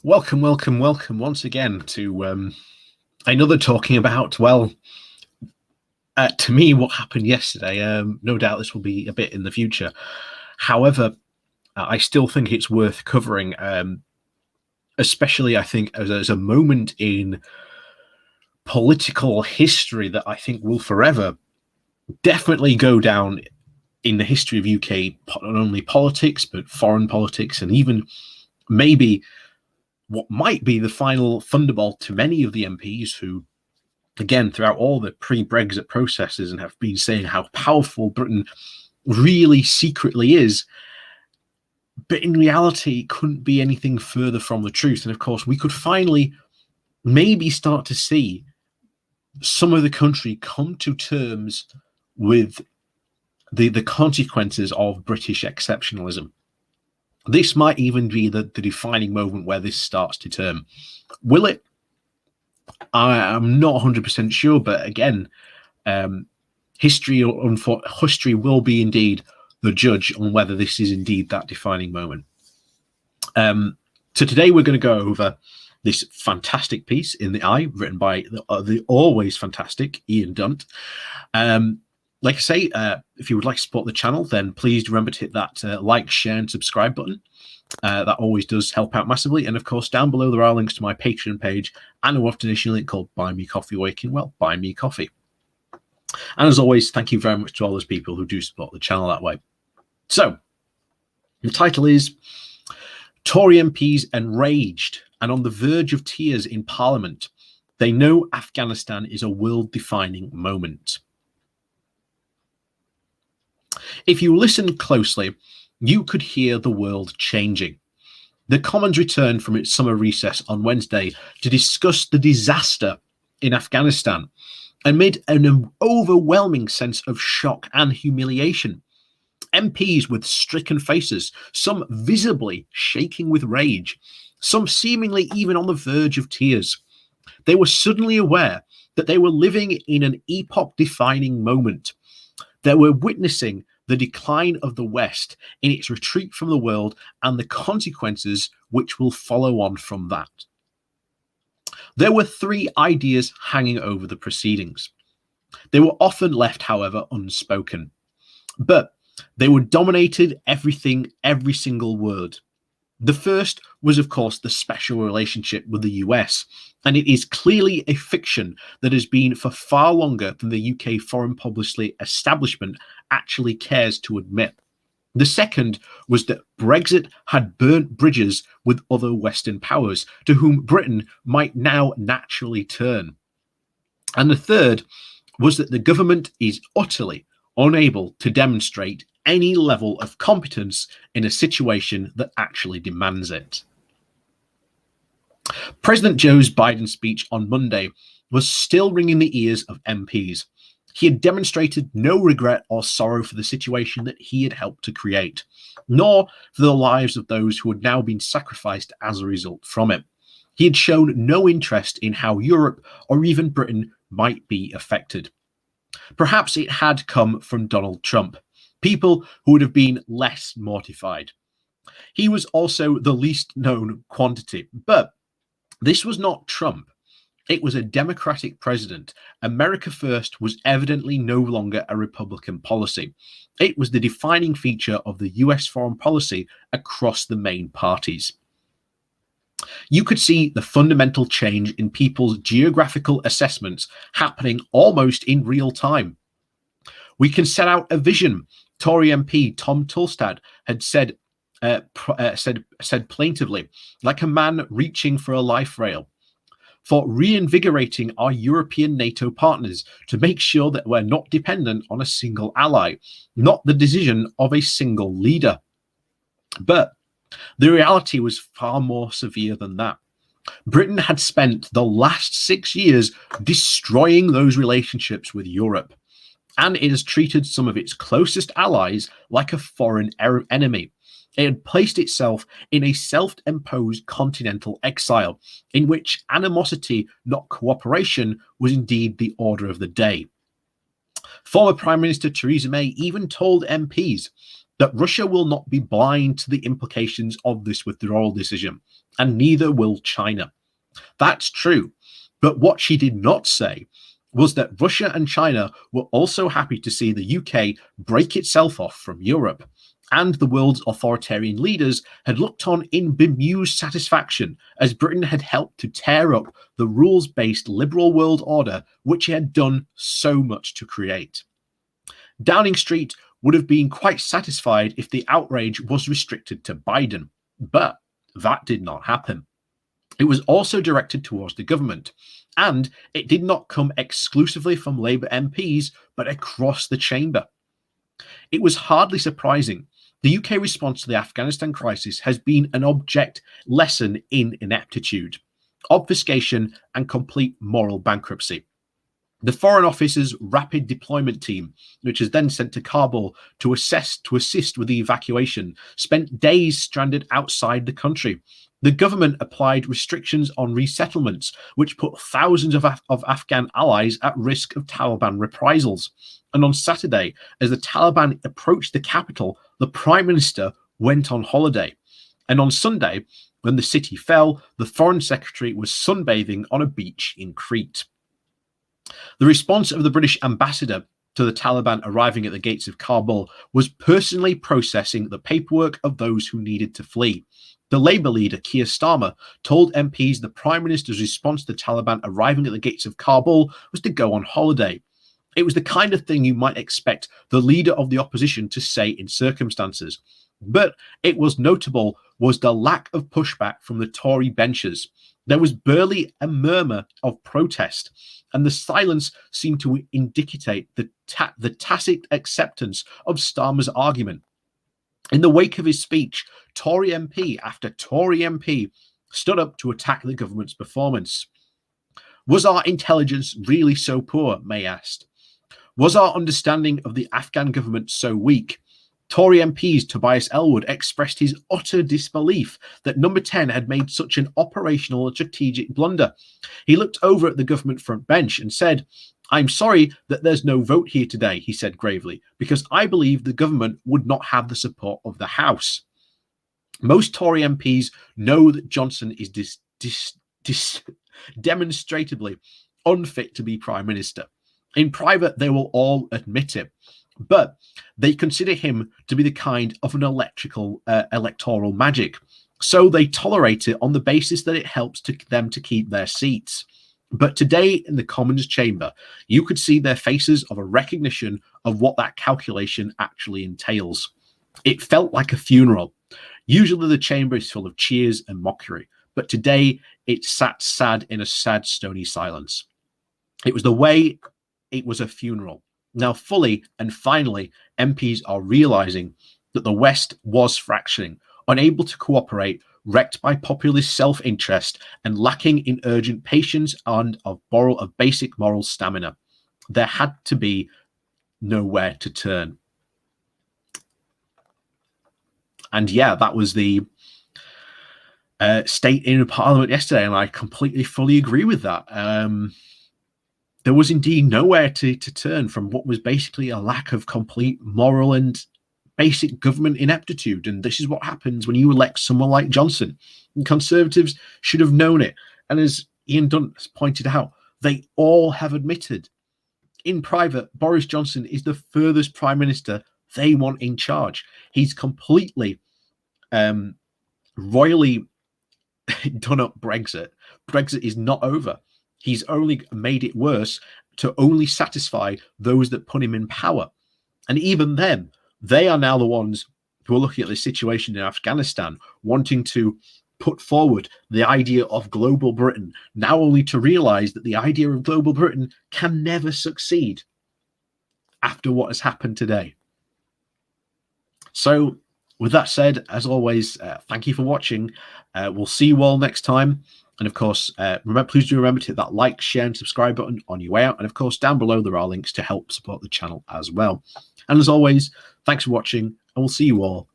Welcome once again to another talking about, well, to me, what happened yesterday. No doubt this will be a bit in the future. However, I still think it's worth covering, especially, I think, as a moment in political history that I think will forever definitely go down in the history of UK, not only politics, but foreign politics, and even maybe what might be the final thunderbolt to many of the MPs who, again, throughout all the pre-Brexit processes and have been saying how powerful Britain really secretly is, but in reality couldn't be anything further from the truth. And of course, we could finally maybe start to see some of the country come to terms with the consequences of British exceptionalism. This might even be the defining moment where this starts to turn. Will it? I'm not 100% sure, but again, history will be indeed the judge on whether this is indeed that defining moment. So today we're going to go over this fantastic piece in the Eye, written by the always fantastic Ian Dunt. Like I say, if you would like to support the channel, then please remember to hit that like, share, and subscribe button. That always does help out massively. And of course, down below there are links to my Patreon page and a additional link called Buy Me Coffee, where you can, well, buy me coffee. And as always, thank you very much to all those people who do support the channel that way. So, the title is Tory MPs enraged and on the verge of tears in Parliament. They know Afghanistan is a world-defining moment. If you listen closely, you could hear the world changing. The Commons returned from its summer recess on Wednesday to discuss the disaster in Afghanistan amid an overwhelming sense of shock and humiliation. MPs with stricken faces, some visibly shaking with rage, some seemingly even on the verge of tears. They were suddenly aware that they were living in an epoch-defining moment. They were witnessing the decline of the West in its retreat from the world and the consequences which will follow on from that. There were three ideas hanging over the proceedings. They were often left, however, unspoken, but they were dominated everything, every single word. The first was, of course, the special relationship with the US, and it is clearly a fiction that has been for far longer than the UK foreign policy establishment actually cares to admit. The second was that Brexit had burnt bridges with other Western powers, to whom Britain might now naturally turn. And the third was that the government is utterly unable to demonstrate any level of competence in a situation that actually demands it. President Joe Biden's speech on Monday was still ringing the ears of MPs. He had demonstrated no regret or sorrow for the situation that he had helped to create, nor for the lives of those who had now been sacrificed as a result from it. He had shown no interest in how Europe or even Britain might be affected. Perhaps it had come from Donald Trump, people who would have been less mortified. He was also the least known quantity, but this was not Trump. It was a Democratic president. America First was evidently no longer a Republican policy. It was the defining feature of the US foreign policy across the main parties. You could see the fundamental change in people's geographical assessments happening almost in real time. We can set out a vision, Tory MP Tom Tulstad had said plaintively, like a man reaching for a life rail, for reinvigorating our European NATO partners to make sure that we're not dependent on a single ally, not the decision of a single leader. But the reality was far more severe than that. Britain had spent the last 6 years destroying those relationships with Europe, and it has treated some of its closest allies like a foreign enemy. It had placed itself in a self-imposed continental exile, in which animosity, not cooperation, was indeed the order of the day. Former Prime Minister Theresa May even told MPs that Russia will not be blind to the implications of this withdrawal decision, and neither will China. That's true. But what she did not say was that Russia and China were also happy to see the UK break itself off from Europe. And the world's authoritarian leaders had looked on in bemused satisfaction as Britain had helped to tear up the rules-based liberal world order which it had done so much to create. Downing Street would have been quite satisfied if the outrage was restricted to Biden, but that did not happen. It was also directed towards the government, and it did not come exclusively from Labour MPs, but across the chamber. It was hardly surprising. The UK response to the Afghanistan crisis has been an object lesson in ineptitude, obfuscation, and complete moral bankruptcy. The Foreign Office's rapid deployment team, which was then sent to Kabul to assist with the evacuation, spent days stranded outside the country. The government applied restrictions on resettlements, which put thousands of Afghan allies at risk of Taliban reprisals. And on Saturday, as the Taliban approached the capital, the Prime Minister went on holiday. And on Sunday, when the city fell, the Foreign Secretary was sunbathing on a beach in Crete. The response of the British ambassador to the Taliban arriving at the gates of Kabul was personally processing the paperwork of those who needed to flee. The Labour leader, Keir Starmer, told MPs the Prime Minister's response to the Taliban arriving at the gates of Kabul was to go on holiday. It was the kind of thing you might expect the leader of the opposition to say in circumstances. But it was notable was the lack of pushback from the Tory benches. There was barely a murmur of protest, and the silence seemed to indicate the tacit acceptance of Starmer's argument. In the wake of his speech, Tory MP after Tory MP stood up to attack the government's performance. Was our intelligence really so poor, May asked? Was our understanding of the Afghan government so weak? Tory MPs Tobias Ellwood expressed his utter disbelief that Number 10 had made such an operational and strategic blunder. He looked over at the government front bench and said, "I'm sorry that there's no vote here today," he said gravely, "because I believe the government would not have the support of the House." Most Tory MPs know that Johnson is demonstrably unfit to be Prime Minister. In private, they will all admit it. But they consider him to be the kind of an electoral magic. So they tolerate it on the basis that it helps them to keep their seats. But today in the Commons chamber, you could see their faces of a recognition of what that calculation actually entails. It felt like a funeral. Usually the chamber is full of cheers and mockery, but today it sat sad in a sad, stony silence. It was the way it was a funeral. Now, fully and finally, MPs are realizing that the West was fracturing, unable to cooperate, wrecked by populist self-interest, and lacking in urgent patience and of basic moral stamina. There had to be nowhere to turn. And yeah, that was the state in Parliament yesterday, and I completely, fully agree with that. There was indeed nowhere to turn from what was basically a lack of complete moral and basic government ineptitude. And this is what happens when you elect someone like Johnson. And Conservatives should have known it. And as Ian Dunt has pointed out, they all have admitted in private, Boris Johnson is the furthest Prime Minister they want in charge. He's completely royally done up Brexit. Brexit is not over. He's only made it worse to only satisfy those that put him in power. And even then, they are now the ones who are looking at the situation in Afghanistan, wanting to put forward the idea of global Britain, now only to realize that the idea of global Britain can never succeed after what has happened today. So with that said, as always, thank you for watching. We'll see you all next time. And of course, please do remember to hit that like, share, and subscribe button on your way out. And of course, down below, there are links to help support the channel as well. And as always, thanks for watching, and we'll see you all